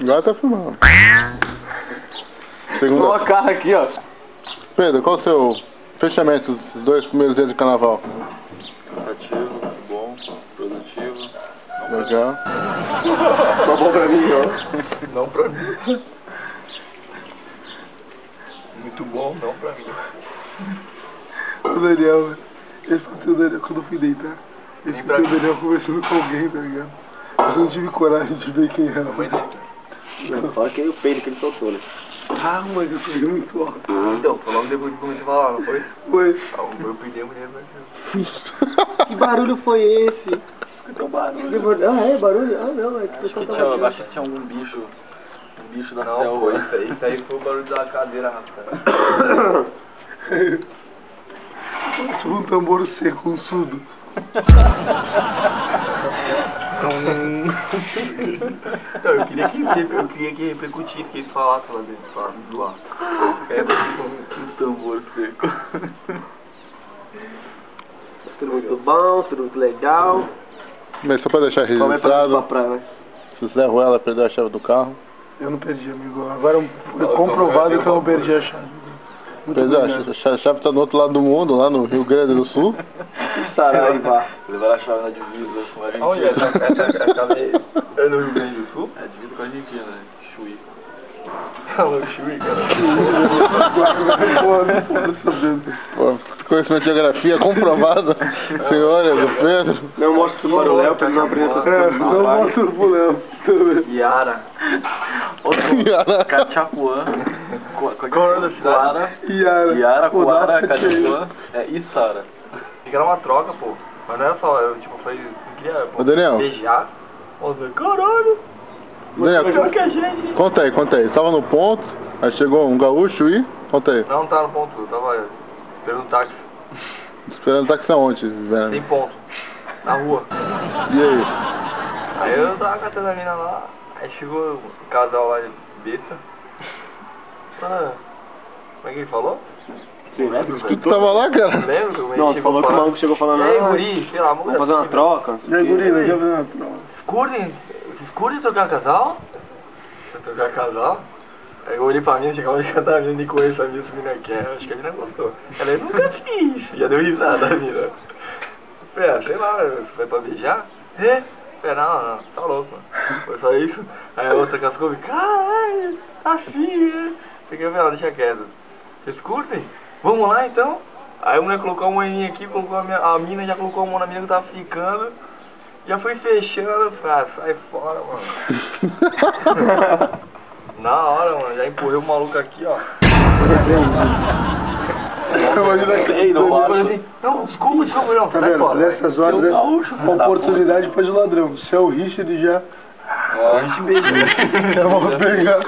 Agora tá filmando. Segunda. Olha a cara aqui, ó. Pedro, qual o seu fechamento dos 2 primeiros dias de carnaval? Cansativo, muito bom, produtivo. Legal. Só bom pra mim, ó. Não pra mim. Muito bom, não pra mim. O Daniel, eu escutei o Daniel quando eu fui deitar. Eu escutei o Daniel conversando com alguém, tá ligado? Mas eu não tive coragem de ver quem era. Não, fala que é o peido que ele soltou, né? Ah, mas eu peguei muito alto. Então, foi logo depois que comecei a falar, não foi? Foi. Eu perdi a mulher, mas... Que barulho foi esse? Escutou um barulho. Ah, é barulho? Ah, não, é que o Acho pessoal que tava tinha algum bicho. Um bicho da selva. Não, isso aí foi o barulho da cadeira arrastando. Tipo um tambor seco, um surdo. Não, eu queria que repercutisse, que eles falassem lá dentro, pra me zoar. É, um tambor seco. Tudo muito bom, tudo muito legal. Mas só pra deixar Como é pra registrado, praia, né? se o Zé Ruela perdeu a chave do carro. Eu não perdi, amigo. Agora foi comprovado que eu não perdi a chave. Perdeu, a chave tá do outro lado do mundo, lá no Rio Grande do Sul. Saraiva. Levaram a chave na divisa com a Argentina. Onde é? Essa chave é no Rio Grande do Sul? É divisa com a Argentina, né? Chuí. Falou Chuí, cara. Pô, conhecimento de geografia comprovado, senhora do Pedro. Não mostra tudo para o Léo, pra ele não aprender essas coisas. Não mostra pro Léo. Iara. Iara. Cachapuã. Qual é o nome da cidade? Iara, Coara, Cachapuã. É Içara. Que era uma troca, pô. Mas não era só, eu tipo, foi... Eu queria, pô, Ô, Daniel. beijar. Ô, caralho. Daniel, Que a gente... conta aí. Tava no ponto, aí chegou um gaúcho e... Conta aí. Não tava no ponto, eu tava esperando o táxi. Esperando o táxi aonde, velho? Sem ponto. Na rua. E aí? Aí eu tava catando a mina lá, aí chegou um casal lá de besta. Ah, como é que ele falou? Tu tava lá, cara? Lembro? Não, tu falou que o maluco chegou falando, E aí, guri, pelo amor vamos fazer uma troca. E aí, guri, nós já fizemos uma troca. Vocês curtem trocar casal? Trocar casal? Aí eu olhei pra mina, chegava de cantar a mina e conheço a mina, essa mina quer, acho que a mina gostou. Ela, eu nunca fiz, já deu risada a mina. Falei, sei lá, foi pra beijar? É? Falei, não, tá louco, mano. Foi só isso. Aí a outra cascou e caralho, assim, né? Fiquei, velho, deixa quieto. Vocês curtem? Vamos lá então? Aí a mulher colocou a moedinha aqui, colocou a mina já colocou a mão na mina que tava ficando. Já foi fechando, falei, sai fora, mano. Na hora, mano, já empurrei o maluco aqui, ó. Não, desculpa, não. Tá vendo? Nessas horas, a oportunidade faz o ladrão. Se é o Richard já... A gente beijou. Já vou pegar.